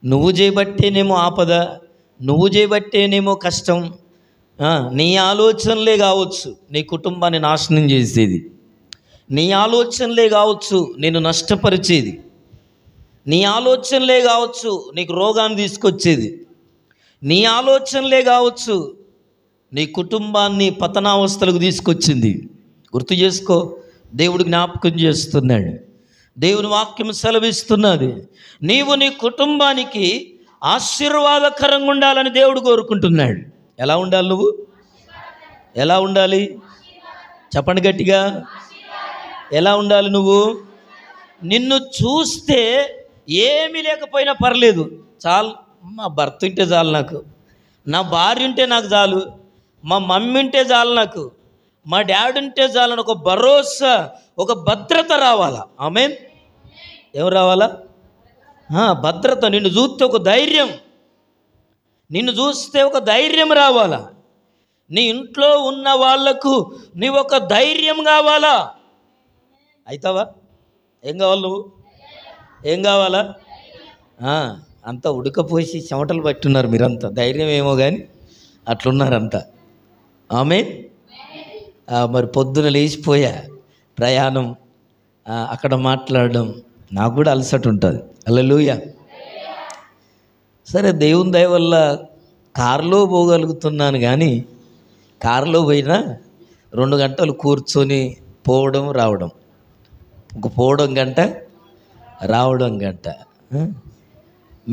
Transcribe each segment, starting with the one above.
నువ్వు చేయబట్టేనేమో ఆపద, నువ్వు చేయబట్టేనేమో కష్టం. నీ ఆలోచనలే కావచ్చు నీ కుటుంబాన్ని నాశనం చేసేది, నీ ఆలోచనలే కావచ్చు నేను నష్టపరిచేది, నీ ఆలోచనలే కావచ్చు నీకు రోగాన్ని తీసుకొచ్చేది, నీ ఆలోచనలే కావచ్చు నీ కుటుంబాన్ని పతనావస్థలకు తీసుకొచ్చింది. గుర్తు చేసుకో, దేవుడు జ్ఞాపకం చేస్తున్నాడు. దేవుని వాక్యం సెలవిస్తున్నది, నీవు నీ కుటుంబానికి ఆశీర్వాదకరంగా ఉండాలని దేవుడు కోరుకుంటున్నాడు. ఎలా ఉండాలి? నువ్వు ఎలా ఉండాలి? చెప్పండి గట్టిగా. ఎలా ఉండాలి నువ్వు? నిన్ను చూస్తే ఏమీ లేకపోయినా పర్లేదు, చాలు, మా భర్త ఉంటే చాలు, నాకు నా భార్య ఉంటే నాకు చాలు, మా మమ్మీ ఉంటే చాలు, నాకు మా డాడీ ఉంటే చాలని ఒక భరోసా, ఒక భద్రత రావాలా. ఆమేన్. ఏం రావాలా? భద్రత. నిన్ను చూస్తే ఒక ధైర్యం, నిన్ను చూస్తే ఒక ధైర్యం రావాలా. నీ ఇంట్లో ఉన్న వాళ్లకు నీవు ఒక ధైర్యం కావాలా. అవుతావా? ఏం కావాలి నువ్వు? ఏం కావాలా? అంతా ఉడకపోసి చెమటలు పట్టున్నారు మీరంతా. ధైర్యం ఏమో కానీ అట్లున్నారంతా. ఆమేన్. మరి పొద్దున లేచిపోయా, ప్రయాణం, అక్కడ మాట్లాడడం, నాకు కూడా అలసట ఉంటుంది. హల్లెలూయా. సరే, దేవుని దయ వల్ల కారులో పోగలుగుతున్నాను, కానీ కారులో పోయినా 2 గంటలు కూర్చొని పోవడం రావడం, పోవడం గంట, రావడం గంట.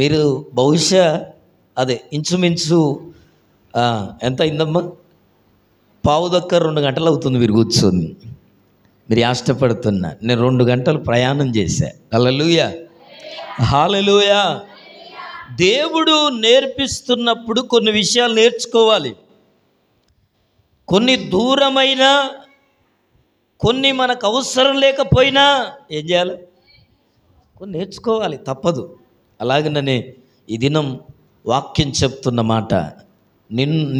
మీరు బహుశా అదే ఇంచుమించు ఎంత అయిందమ్మా? పావుదక్క 2 గంటలు అవుతుంది మీరు కూర్చొని. మీరు ఆష్టపడుతున్నా, నేను 2 గంటలు ప్రయాణం చేశా. హల్లెలూయా, హల్లెలూయా. దేవుడు నేర్పిస్తున్నప్పుడు కొన్ని విషయాలు నేర్చుకోవాలి. కొన్ని దూరమైనా, కొన్ని మనకు అవసరం లేకపోయినా ఏం చేయాలి? కొన్ని నేర్చుకోవాలి, తప్పదు. అలాగనే ఈ దినం వాక్యం చెప్తున్న మాట,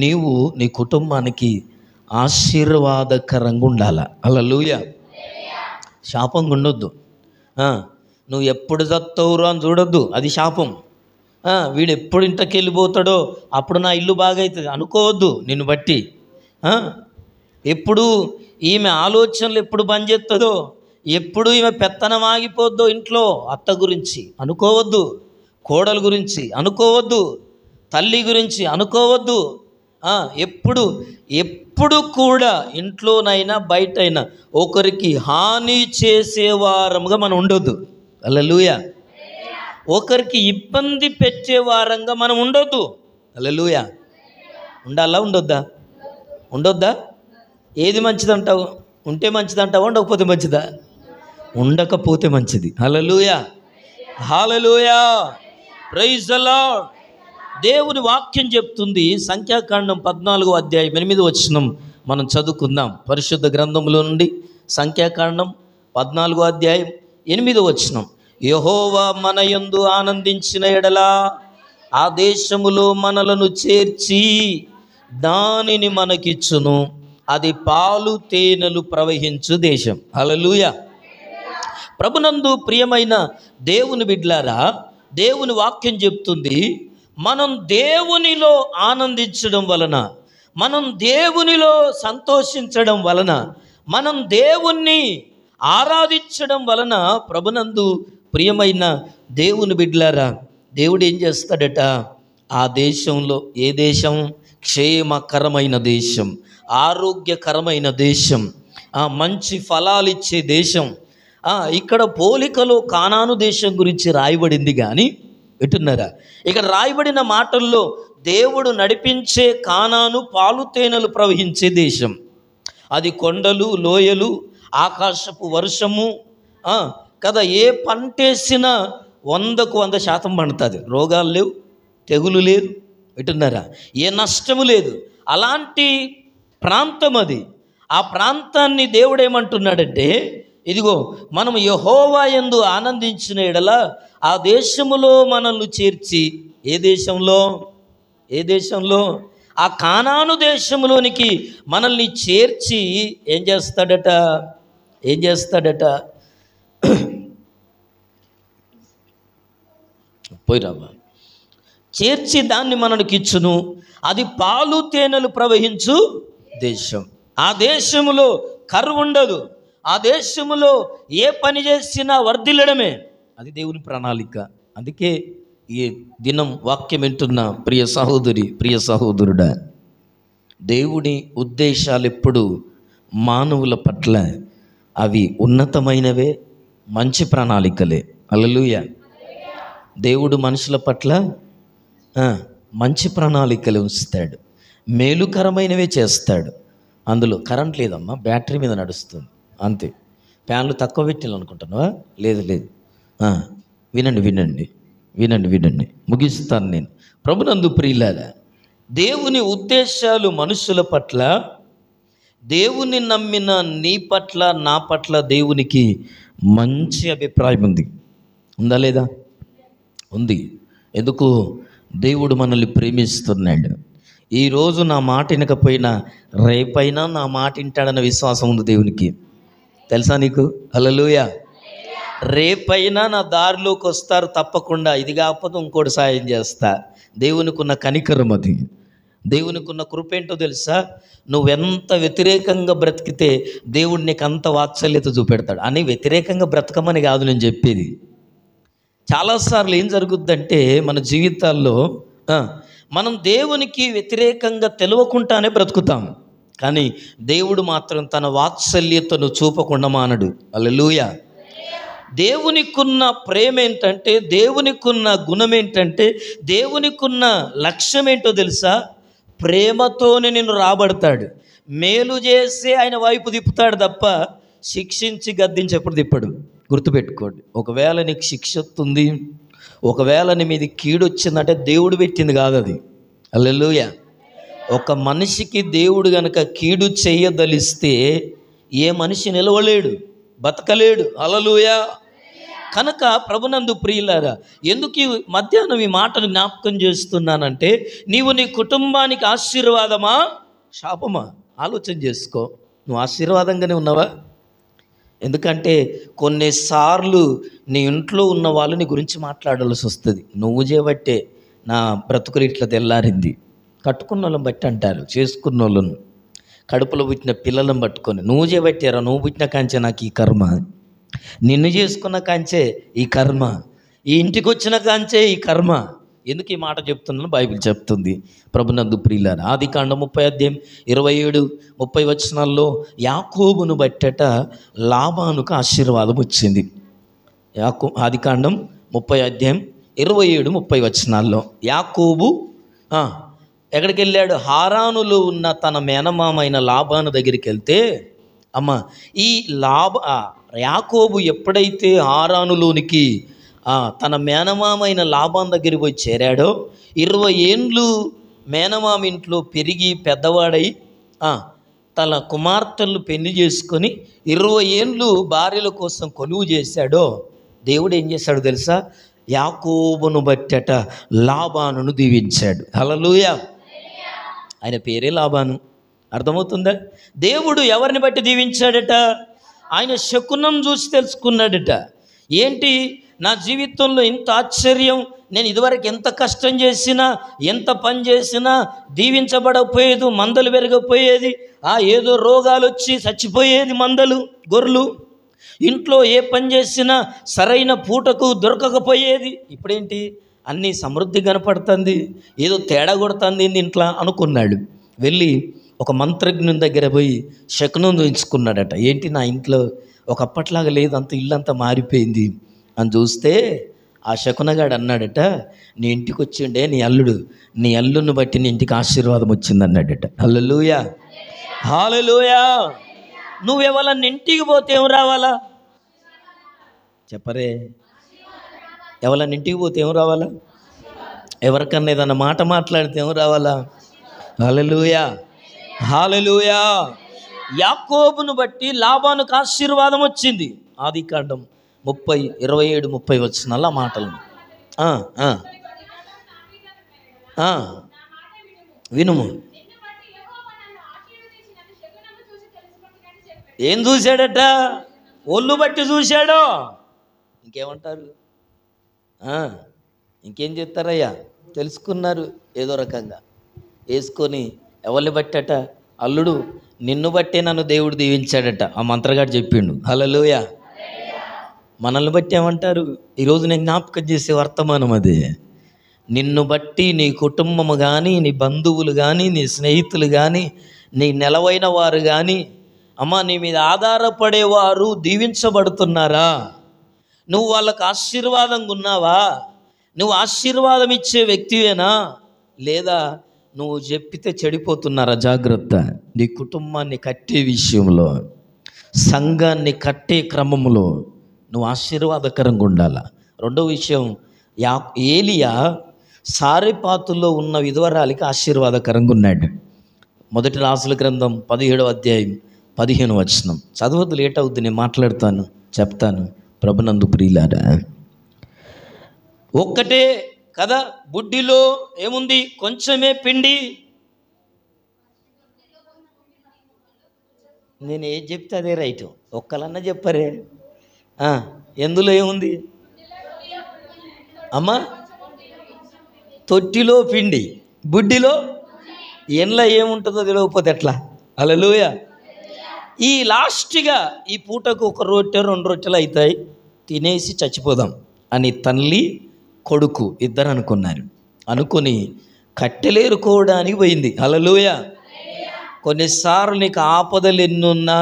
నీవు నీ కుటుంబానికి ఆశీర్వాదకరంగా ఉండాల. హల్లెలూయా. శాపంగా ఉండొద్దు. నువ్వు ఎప్పుడు చత్తవురు అని చూడొద్దు, అది శాపం. వీడు ఎప్పుడు ఇంటికి వెళ్ళిపోతాడో అప్పుడు నా ఇల్లు బాగవుతుంది అనుకోవద్దు. నిన్ను బట్టి ఎప్పుడు ఈమె ఆలోచనలు ఎప్పుడు బంద్ చేస్తుందో, ఎప్పుడు ఈమె పెత్తనం ఆగిపోద్దో ఇంట్లో, అత్త గురించి అనుకోవద్దు, కోడల గురించి అనుకోవద్దు, తల్లి గురించి అనుకోవద్దు. ఎప్పుడు కూడా ఇంట్లోనైనా బయటైనా ఒకరికి హాని చేసేవారముగా మనం ఉండొద్దు. హల్లెలూయా. ఒకరికి ఇబ్బంది పెట్టేవారంగా మనం ఉండొద్దు. హల్లెలూయా. ఉండాలా? ఉండొద్దా? ఉండొద్దా? ఏది మంచిదంటావు? ఉంటే మంచిదంటావా? ఉండకపోతే మంచిదా? ఉండకపోతే మంచిది. హల్లెలూయా, హల్లెలూయా, ప్రైజ్ ది లార్డ్. దేవుని వాక్యం చెప్తుంది, సంఖ్యాకాండం 14వ అధ్యాయం 8వ వచనం మనం చదువుకుందాం. పరిశుద్ధ గ్రంథంలో నుండి సంఖ్యాకాండం 14వ అధ్యాయం 8వ వచనం. యెహోవా మన యందు ఆనందించిన ఎడలా ఆ దేశములో మనలను చేర్చి దానిని మనకిచ్చును, అది పాలు తేనెలు ప్రవహించు దేశం. హల్లెలూయా. ప్రభునందు ప్రియమైన దేవుని బిడ్డలారా, దేవుని వాక్యం చెప్తుంది, మనం దేవునిలో ఆనందించడం వలన, మనం దేవునిలో సంతోషించడం వలన, మనం దేవుణ్ణి ఆరాధించడం వలన, ప్రభునందు ప్రియమైన దేవుని బిడ్డలారా, దేవుడు ఏం చేస్తాడట? ఆ దేశంలో, ఏ దేశం? క్షేమకరమైన దేశం, ఆరోగ్యకరమైన దేశం, మంచి ఫలాలు ఇచ్చే దేశం. ఇక్కడ పోలికలో కానాను దేశం గురించి రాయబడింది, కానీ వింటున్నారా? ఇక్కడ రాయబడిన మాటల్లో దేవుడు నడిపించే కానాను పాలు తేనెలు ప్రవహించే దేశం. అది కొండలు, లోయలు, ఆకాశపు వర్షము కదా. ఏ పంటేసినా 100కు 100% పండుతుంది. రోగాలు లేవు, తెగులు లేదు, వింటున్నారా? ఏ నష్టము లేదు. అలాంటి ప్రాంతం అది. ఆ ప్రాంతాన్ని దేవుడు ఏమంటున్నాడంటే, ఇదిగో మనం యెహోవా యందు ఆనందించిన ఎడల ఆ దేశములో మనల్ని చేర్చి, ఏ దేశంలో? ఏ దేశంలో? ఆ కానాను దేశంలోనికి మనల్ని చేర్చి ఏం చేస్తాడట? ఏం చేస్తాడట? పోయిరాబా. చేర్చి దాన్ని మనకిచ్చును. అది పాలు తేనెలు ప్రవహించు దేశం. ఆ దేశములో కరువు ఉండదు. ఆ దేశములో ఏ పని చేసినా వర్ధిల్లడమే. అది దేవుని ప్రణాళిక. అందుకే ఈ దినం వాక్యం వింటున్న ప్రియ సహోదరి, ప్రియ సహోదరుడా, దేవుని ఉద్దేశాలు ఎప్పుడు మానవుల పట్ల అవి ఉన్నతమైనవే, మంచి ప్రణాళికలే. హల్లెలూయా. దేవుడు మనుషుల పట్ల మంచి ప్రణాళికలు ఉంచుతాడు, మేలుకరమైనవే చేస్తాడు. అందులో కరెంట్ లేదమ్మా, బ్యాటరీ మీద నడుస్తుంది అంతే. ఫ్యాన్లు తక్కువ పెట్టాలి అనుకుంటున్నావా? లేదు లేదు. వినండి వినండి వినండి వినండి, ముగిస్తాను నేను. ప్రభునందు ప్రియులారా, దేవుని ఉద్దేశాలు మనుషుల పట్ల, దేవుని నమ్మిన నీ పట్ల, నా పట్ల దేవునికి మంచి అభిప్రాయం ఉంది. ఉందా లేదా? ఉంది. ఎందుకు? దేవుడు మనల్ని ప్రేమిస్తున్నాడు. ఈరోజు నా మాట వినకపోయినా రేపైనా నా మాట వింటాడన్న విశ్వాసం ఉంది దేవునికి. తెలుసా నీకు? హల్లెలూయా. రేపైనా నా దారిలోకి వస్తారు తప్పకుండా. ఇది కాకపోతే ఇంకోటి సాయం చేస్తా. దేవునికి ఉన్న కనికరం అది. దేవునికి ఉన్న కృప ఏంటో తెలుసా? నువ్వెంత వ్యతిరేకంగా బ్రతికితే దేవుడు నీకు అంత వాత్సల్యత చూపెడతాడు. అని వ్యతిరేకంగా బ్రతకమని కాదు నేను చెప్పేది. చాలాసార్లు ఏం జరుగుద్దంటే మన జీవితాల్లో మనం దేవునికి వ్యతిరేకంగా తెలియకుండానే బ్రతుకుతాం. కానీ దేవుడు మాత్రం తన వాత్సల్యతను చూపకుండా మానడు. హల్లెలూయా. దేవునికున్న ప్రేమ ఏంటంటే, దేవునికున్న గుణం ఏంటంటే, దేవునికున్న లక్ష్యం ఏంటో తెలుసా? ప్రేమతోనే నిన్ను రాబడతాడు. మేలు చేసి ఆయన వైపు తిప్పుతాడు తప్ప శిక్షించి గద్దించి ఎప్పుడు తిప్పడు. గుర్తుపెట్టుకోండి. ఒకవేళ నీకు శిక్ష వస్తుంది, ఒకవేళ నీ మీద కీడు వచ్చిందంటే దేవుడు పెట్టింది కాదు అది. హల్లెలూయా. ఒక మనిషికి దేవుడు గనక కీడు చేయదలిస్తే ఏ మనిషి నిలవలేడు, బతకలేడు. హల్లెలూయా. కనుక ప్రభునందు ప్రియులారా, ఎందుకు ఈ మధ్యాహ్నం ఈ మాటను జ్ఞాపకం చేస్తున్నానంటే, నీవు నీ కుటుంబానికి ఆశీర్వాదమా శాపమా? ఆలోచన చేసుకో. నువ్వు ఆశీర్వాదంగానే ఉన్నావా? ఎందుకంటే కొన్నిసార్లు నీ ఇంట్లో ఉన్న వాళ్ళు నీ గురించి మాట్లాడాల్సి వస్తుంది. నువ్వు చేయబట్టే నా బ్రతుకులు ఇట్లా తెల్లారింది. కట్టుకున్న వాళ్ళని బట్టి అంటారు, చేసుకున్న వాళ్ళను, కడుపులో పుట్టిన పిల్లలను పట్టుకొని నువ్వు చేయబట్టారా, నువ్వు పుట్టిన కాంచే నాకు ఈ కర్మ, నిన్ను చేసుకున్న కాంచే ఈ కర్మ, ఈ ఇంటికి వచ్చిన కాంచే ఈ కర్మ. ఎందుకు ఈ మాట చెప్తున్నాను? బైబిల్ చెప్తుంది. ప్రభునందు ప్రియులారా, ఆదికాండం 30:27-30 వచనాల్లో యాకోబును బట్టట లాబానుకు ఆశీర్వాదం వచ్చింది. ఆదికాండం 30:27-30 వచనాల్లో యాకోబు ఎక్కడికి వెళ్ళాడు? హారానులో ఉన్న తన మేనమామైన లాబాను దగ్గరికి వెళ్తే, అమ్మ ఈ యాకోబు ఎప్పుడైతే హారానులోనికి తన మేనమామైన లాబాను దగ్గరికి పోయి చేరాడో, 20 ఏండ్లు మేనమామ ఇంట్లో పెరిగి పెద్దవాడై తన కుమార్తెలను పెళ్లి చేసుకొని 20 ఏండ్లు భార్యల కోసం కొలువు చేశాడో, దేవుడు ఏం చేశాడు తెలుసా? యాకోబును బట్టట లాబానును దీవించాడు. హల్లెలూయా. ఆయన పేరే లాబాను. అర్థమవుతుందా? దేవుడు ఎవరిని బట్టి దీవించాడట? ఆయన శకునం చూసి తెలుసుకున్నాడట. ఏంటి నా జీవితంలో ఇంత ఆశ్చర్యం, నేను ఇదివరకు ఎంత కష్టం చేసినా, ఎంత పని చేసినా దీవించబడకపోయేది, మందలు పెరగపోయేది, ఏదో రోగాలు వచ్చి చచ్చిపోయేది మందలు, గొర్రెలు. ఇంట్లో ఏ పని చేసినా సరైన పూటకు దొరకకపోయేది. ఇప్పుడేంటి అన్నీ సమృద్ధి కనపడుతుంది, ఏదో తేడా కొడుతుంది ఇంట్లో అనుకున్నాడు. వెళ్ళి ఒక మంత్రజ్ఞుని దగ్గర పోయి శకునం చూయించుకున్నాడట. ఏంటి నా ఇంట్లో ఒకప్పట్లాగా లేదు, అంత ఇల్లంతా మారిపోయింది అని చూస్తే ఆ శకునగాడు అన్నాడట, నీ ఇంటికి వచ్చిండే నీ అల్లుడు, నీ అల్లుడిని బట్టి నీ ఇంటికి ఆశీర్వాదం వచ్చింది అన్నాడట. హల్లెలూయా. హల్లెలూయా. నువ్వెవరన్నా ఇంటికి పోతే ఏం రావాలా చెప్పరే? ఎవరన్నా ఇంటికి పోతే ఏం రావాలా? ఎవరికన్నా ఏదన్నా మాట మాట్లాడితే ఏం రావాలా? హల్లెలూయా. హల్లెలూయా. యాకోబును బట్టి లాబానుకు ఆశీర్వాదం వచ్చింది. ఆదికాండం 30:27-30 వచనాల మాటలు వినుము. ఏం చూశాడట? ఒళ్ళు బట్టి చూశాడు. ఇంకేమంటారు? ఇంకేం చెప్తారయ్యా? తెలుసుకున్నారు ఏదో రకంగా. వేసుకొని ఎవరిని బట్టట, అల్లుడు నిన్ను బట్టే నన్ను దేవుడు దీవించాడట ఆ మంత్రగాడు చెప్పిండు. హల్లెలూయా. మనల్ని బట్టి ఏమంటారు? ఈరోజు నేను జ్ఞాపకం చేసే వర్తమానం అదే. నిన్ను బట్టి నీ కుటుంబము కానీ, నీ బంధువులు కానీ, నీ స్నేహితులు కానీ, నీ నెలవైన వారు కానీ, అమ్మ నీ మీద ఆధారపడేవారు దీవించబడుతున్నారా? నువ్వు వాళ్ళకు ఆశీర్వాదంగా ఉన్నావా? నువ్వు ఆశీర్వాదం ఇచ్చే వ్యక్తివేనా? లేదా నువ్వు చెప్పితే చెడిపోతున్నారా? జాగ్రత్త. నీ కుటుంబాన్ని కట్టే విషయంలో, సంఘాన్ని కట్టే క్రమంలో నువ్వు ఆశీర్వాదకరంగా ఉండాలా. రెండో విషయం, ఏలియా సారెపాతుల్లో ఉన్న విధవరాలికి ఆశీర్వాదకరంగా ఉన్నాడు. మొదటి రాజుల గ్రంథం 17వ అధ్యాయం 15వ వచనం. చదవద్దు, లేట్ అవుద్ది, నేను మాట్లాడతాను, చెప్తాను. ప్రభునందు ప్రియులారా, ఒక్కటే కదా బుడ్డిలో ఏముంది? కొంచెమే పిండి. నేను ఏది చెప్తే అదే రైట్. ఒక్కలన్నా చెప్పరే. ఎందులో ఏముంది అమ్మా? తొట్టిలో పిండి, బుడ్డిలో ఎండ్లో ఏముంటుందో తెలియకపోతే ఎట్లా? హల్లెలూయా. ఈ లాస్ట్గా ఈ పూటకు ఒక రొట్టె 2 రొట్టెలు అవుతాయి, తినేసి చచ్చిపోదాం అని తల్లి కొడుకు ఇద్దరు అనుకున్నారు. అనుకుని కట్టెలేరుకోవడానికి పోయింది. హల్లెలూయా. కొన్నిసార్లు నీకు ఆపదలు ఎన్నున్నా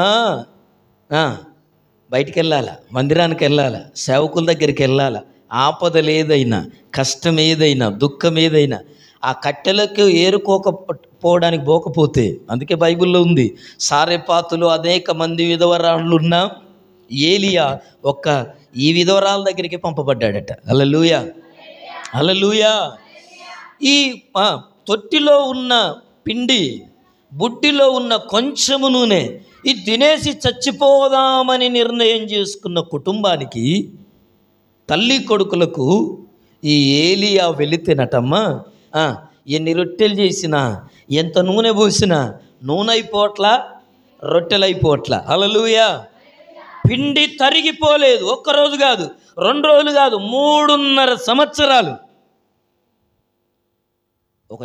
బయటికి వెళ్ళాలా, మందిరానికి వెళ్ళాలా, సేవకుల దగ్గరికి వెళ్ళాలా. ఆపదలు ఏదైనా, కష్టం ఏదైనా, దుఃఖం ఏదైనా ఆ కట్టెలకు ఏరుకోకపోవడానికి పోకపోతే, అందుకే బైబిల్లో ఉంది, సారెపాతులో అనేక మంది విధవరాళ్ళున్నా ఏలియా ఈ విధవరాల దగ్గరికి పంపబడ్డాడట. హల్లెలూయా, హల్లెలూయా. ఈ తొట్టిలో ఉన్న పిండి, బుడ్డిలో ఉన్న కొంచెము నూనె ఇది తినేసి చచ్చిపోదామని నిర్ణయం చేసుకున్న కుటుంబానికి, తల్లి కొడుకులకు ఈ ఏలియా వెళితేనటమ్మా ఎన్ని రొట్టెలు చేసినా, ఎంత నూనె పోసినా నూనె అయిపోట్లా, రొట్టెలైపోట్లా. హల్లెలూయా. పిండి తరిగిపోలేదు. ఒక్కరోజు కాదు, 2 రోజులు కాదు, 3.5 సంవత్సరాలు. ఒక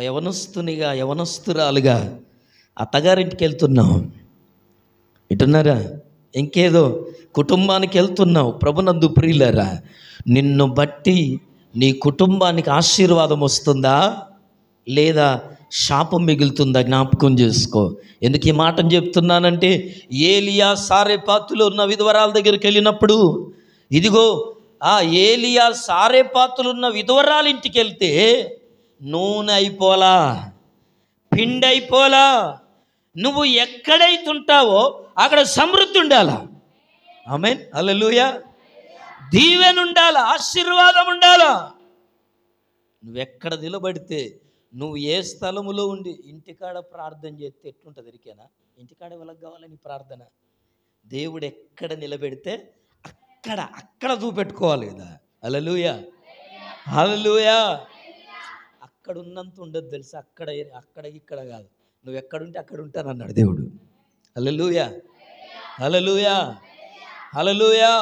యవనస్తురాలుగా అత్తగారింటికి వెళ్తున్నావు, ఇటున్నారా ఇంకేదో కుటుంబానికి వెళ్తున్నావు. ప్రభునందు ప్రియులారా, నిన్ను బట్టి నీ కుటుంబానికి ఆశీర్వాదం వస్తుందా లేదా శాపం మిగులుతుందా? జ్ఞాపకం చేసుకో. ఎందుకు ఈ మాటను చెప్తున్నానంటే, ఏలియా సారెపాతులో ఉన్న విధవరాల దగ్గరికి వెళ్ళినప్పుడు, ఇదిగో ఆ ఏలియా సారెపాతులు ఉన్న విధవరాల ఇంటికి వెళ్తే నూనె అయిపోలా, పిండి అయిపోలా. నువ్వు ఎక్కడైతుంటావో అక్కడ సమృద్ధి ఉండాలా. ఆమేన్, హల్లెలూయా. దీవెన ఉండాలా, ఆశీర్వాదం ఉండాలా. నువ్వెక్కడ నిలబడితే, నువ్వు ఏ స్థలములో ఉండి ఇంటికాడ ప్రార్థన చేస్తే ఎట్లుంటుంది ఎరికేనా? ఇంటికాడ వాళ్ళకి కావాలని ప్రార్థన. దేవుడు ఎక్కడ నిలబెడితే అక్కడ చూపెట్టుకోవాలి కదా. హల్లెలూయా, హల్లెలూయా. అక్కడ ఉన్నంత ఉండదు తెలుసా, అక్కడ ఇక్కడ కాదు. నువ్వు ఎక్కడుంటే అక్కడ ఉంటానన్నాడు దేవుడు. హల్లెలూయా, హల్లెలూయా, హల్లెలూయా.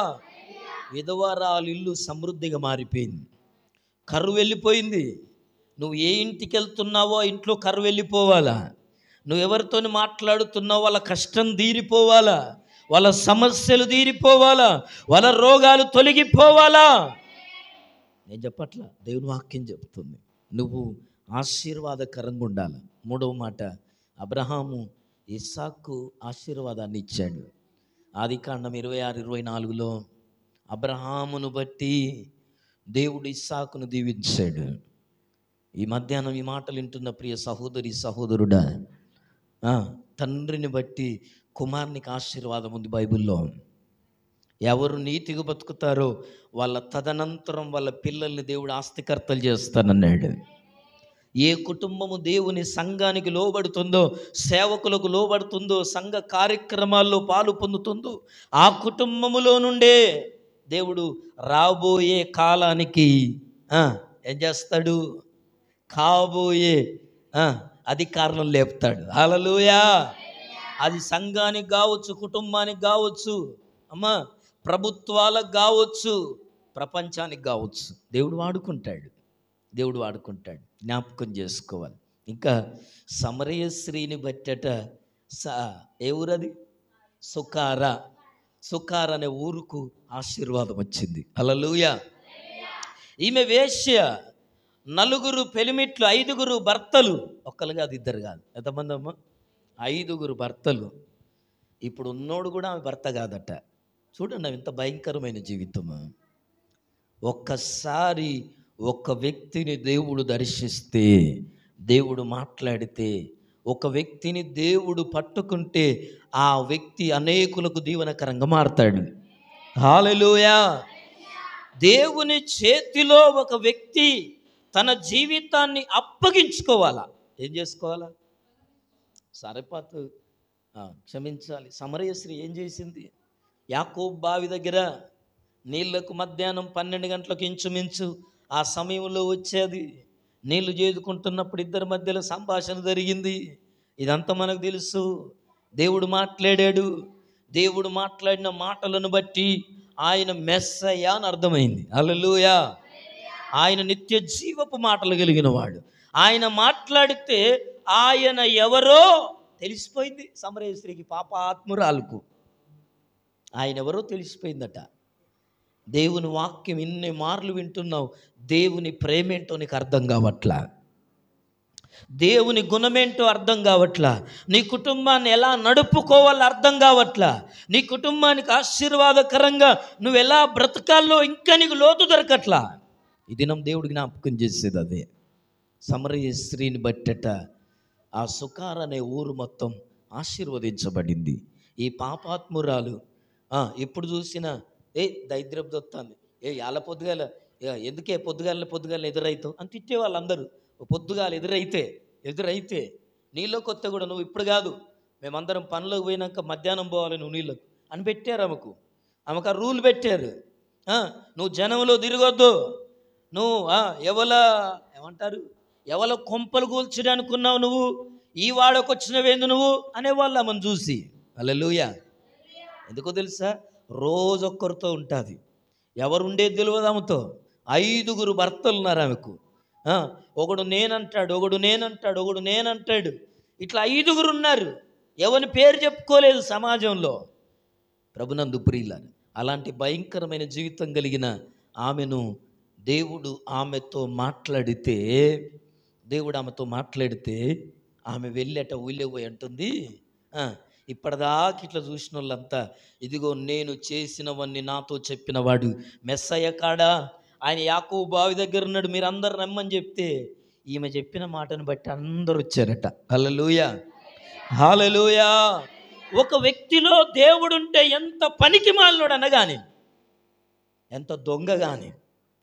విధవరాలు ఇల్లు సమృద్ధిగా మారిపోయింది. కరువు వెళ్ళిపోయింది. నువ్వు ఏ ఇంటికి వెళ్తున్నావో ఇంట్లో కరువు వెళ్ళిపోవాలా. నువ్వు ఎవరితో మాట్లాడుతున్నావో వాళ్ళ కష్టం తీరిపోవాలా, వాళ్ళ సమస్యలు తీరిపోవాలా, వాళ్ళ రోగాలు తొలగిపోవాలా. నేను చెప్పట్లా, దేవుని వాక్యం చెప్తుంది. నువ్వు ఆశీర్వాదకరంగా ఉండాలి. 3వ మాట, అబ్రహాము ఇస్సాకు ఆశీర్వాదాన్ని ఇచ్చాడు. ఆదికాండం 26-24లో అబ్రహామును బట్టి దేవుడు ఇస్సాకును దీవించాడు. ఈ మధ్యాహ్నం ఈ మాటలు వింటున్న ప్రియ సహోదరి సహోదరుడా, తండ్రిని బట్టి కుమారునికి ఆశీర్వాదం ఉంది బైబిల్లో. ఎవరు నీతిగా బతుకుతారో వాళ్ళ తదనంతరం వాళ్ళ పిల్లల్ని దేవుడు ఆస్తికర్తలు చేస్తానన్నాడు. ఏ కుటుంబము దేవుని సంఘానికి లోబడుతుందో, సేవకులకు లోబడుతుందో, సంఘ కార్యక్రమాల్లో పాలు పొందుతుందో, ఆ కుటుంబములో నుండే దేవుడు రాబోయే కాలానికి ఏం చేస్తాడు? కాబోయే అధికారులను లేపుతాడు. హల్లెలూయా. అది సంఘానికి కావచ్చు, కుటుంబానికి కావచ్చు, అమ్మా ప్రభుత్వాలకు కావచ్చు, ప్రపంచానికి కావచ్చు, దేవుడు వాడుకుంటాడు. దేవుడు వాడుకుంటాడు. జ్ఞాపకం చేసుకోవాలి. ఇంకా సమరయ స్త్రీని బట్టట ఏ ఊరది? సుకార అనే ఊరుకు ఆశీర్వాదం వచ్చింది. హల్లెలూయా. ఈమె వేశ్య, 4 పెలిమిట్లు, 5 భర్తలు, ఒక్కరు కాదు, ఇద్దరు కాదు, ఎంతమంది అమ్మ? 5 భర్తలు. ఇప్పుడు ఉన్నోడు కూడా ఆమె భర్త కాదట. చూడండి ఎంత భయంకరమైన జీవితము. ఒక్కసారి ఒక వ్యక్తిని దేవుడు దర్శిస్తే, దేవుడు మాట్లాడితే, ఒక వ్యక్తిని దేవుడు పట్టుకుంటే ఆ వ్యక్తి అనేకులకు దీవెనకరంగా మారతాడు. హల్లెలూయా. దేవుని చేతిలో ఒక వ్యక్తి తన జీవితాన్ని అప్పగించుకోవాలా. ఏం చేసుకోవాలా? సరిపాతు క్షమించాలి. సమరయ స్త్రీ ఏం చేసింది? యాకోబు బావి దగ్గర నీళ్లకు మధ్యాహ్నం 12 గంటలకు ఇంచుమించు ఆ సమయంలో వచ్చేది. నీళ్లు చేదుకుంటున్నప్పుడు ఇద్దరి మధ్యలో సంభాషణ జరిగింది. ఇదంతా మనకు తెలుసు. దేవుడు మాట్లాడాడు. దేవుడు మాట్లాడిన మాటలను బట్టి ఆయన మెస్సయ్య అని అర్థమైంది. హల్లెలూయా. ఆయన నిత్య జీవపు మాటలు కలిగిన వాడు. ఆయన మాట్లాడితే ఆయన ఎవరో తెలిసిపోయింది సమరయ స్త్రీకి, పాపాత్మురాలకు. ఆయన ఎవరో తెలిసిపోయిందట. దేవుని వాక్యం ఇన్ని మార్లు వింటున్నావు, దేవుని ప్రేమేంటో నీకు అర్థం కావట్లా, దేవుని గుణమేంటో అర్థం కావట్లా, నీ కుటుంబాన్ని ఎలా నడుపుకోవాలో అర్థం కావట్లా, నీ కుటుంబానికి ఆశీర్వాదకరంగా నువ్వు ఎలా బ్రతకాలో ఇంకా నీకు లోతు దొరకట్లా. ఈ దినం దేవుడు జ్ఞాపకం చేసేది అదే. సమరయ స్త్రీని బట్టట ఆ సుకార్ అనే ఊరు మొత్తం ఆశీర్వదించబడింది. ఈ పాపాత్మురాలు ఎప్పుడు చూసినా దరిద్రపు దొత్తాంది, ఎలా పొద్దుగాల, ఎందుకే పొద్దుగాల ఎదురైతావు అని తిట్టే వాళ్ళందరూ. పొద్దుగాల ఎదురైతే నీళ్ళు కొత్త కూడా నువ్వు ఇప్పుడు కాదు, మేమందరం పనులకు పోయినాక మధ్యాహ్నం పోవాలి నువ్వు నీళ్ళకు అని పెట్టారు. ఆమెకు ఆ రూల్ పెట్టారు. నువ్వు జనంలో తిరగొద్దు, నువ్వు ఎవల కొంపలు కూల్చడానికి ఉన్నావు, నువ్వు ఈ వాడకు వచ్చినవేందు నువ్వు అనేవాళ్ళు ఆమెను చూసి. హల్లెలూయా. ఎందుకో తెలుసా? రోజొక్కరితో ఉంటుంది. ఎవరుండేది తెలియదు ఆమెతో. 5 భర్తలు ఉన్నారు ఆమెకు. ఒకడు నేనంటాడు. ఇట్లా 5 ఉన్నారు. ఎవరి పేరు చెప్పుకోలేదు సమాజంలో. ప్రభునందు ప్రియులారా, అలాంటి భయంకరమైన జీవితం కలిగిన ఆమెను దేవుడు ఆమెతో మాట్లాడితే ఆమె వెళ్ళేట ఊళ్ళోపోయి అంటుంది, ఇప్పటిదాకా ఇట్లా చూసిన వాళ్ళంతా, ఇదిగో నేను చేసినవన్నీ నాతో చెప్పినవాడు మెస్సయ్య కాడా, ఆయన యాకోబు బావి దగ్గర ఉన్నాడు, మీరు అందరు రమ్మని చెప్తే ఈమె చెప్పిన మాటను బట్టి అందరూ వచ్చారట. హల్లెలూయా. హల్లెలూయా. ఒక వ్యక్తిలో దేవుడుంటే ఎంత పనికి మాలినోడు అనగాని, ఎంత దొంగ కానీ,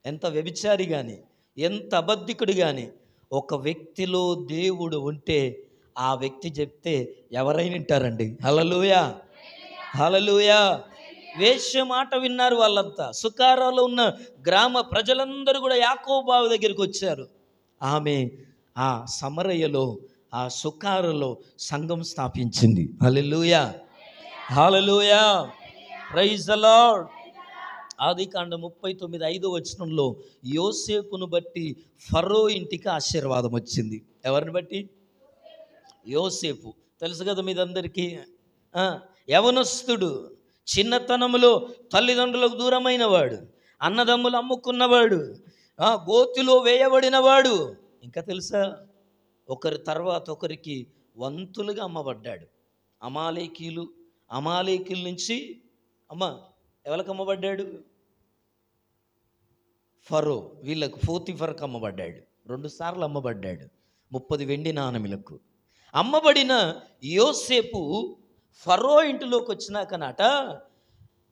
ఎంత వ్యభిచారి కానీ, ఎంత అబద్ధికుడు కానీ, ఒక వ్యక్తిలో దేవుడు ఉంటే ఆ వ్యక్తి చెప్తే ఎవరైనా వింటారండి. హల్లెలూయా. హల్లెలూయా. వేశ్య మాట విన్నారు వాళ్ళంతా. సుకారాలో ఉన్న గ్రామ ప్రజలందరూ కూడా యాకోబు బావి దగ్గరికి వచ్చారు. ఆమె ఆ సమరయలో, ఆ సుకారులో సంఘం స్థాపించింది. Hallelujah. Hallelujah. Praise the Lord. ఆదికాండం 39:5 యోసేపును బట్టి ఫరో ఇంటికి ఆశీర్వాదం వచ్చింది. ఎవరిని బట్టి? యోసేపు. తెలుసు కదా మీదందరికీ. యవనస్తుడు, చిన్నతనంలో తల్లిదండ్రులకు దూరమైన వాడు, అన్నదమ్ములు అమ్ముకున్నవాడు, గోతిలో వేయబడినవాడు. ఇంకా తెలుసా, ఒకరి తర్వాత ఒకరికి వంతులుగా అమ్మబడ్డాడు. అమాలేకీల నుంచి ఎవరికి అమ్మబడ్డాడు? ఫరో, వీళ్ళకు పోతీఫర్కు అమ్మబడ్డాడు. 2 సార్లు అమ్మబడ్డాడు. 30 వెండి నాణెములకు అమ్మబడిన యోసేపు ఫరో ఇంటిలోకి వచ్చినాకనట,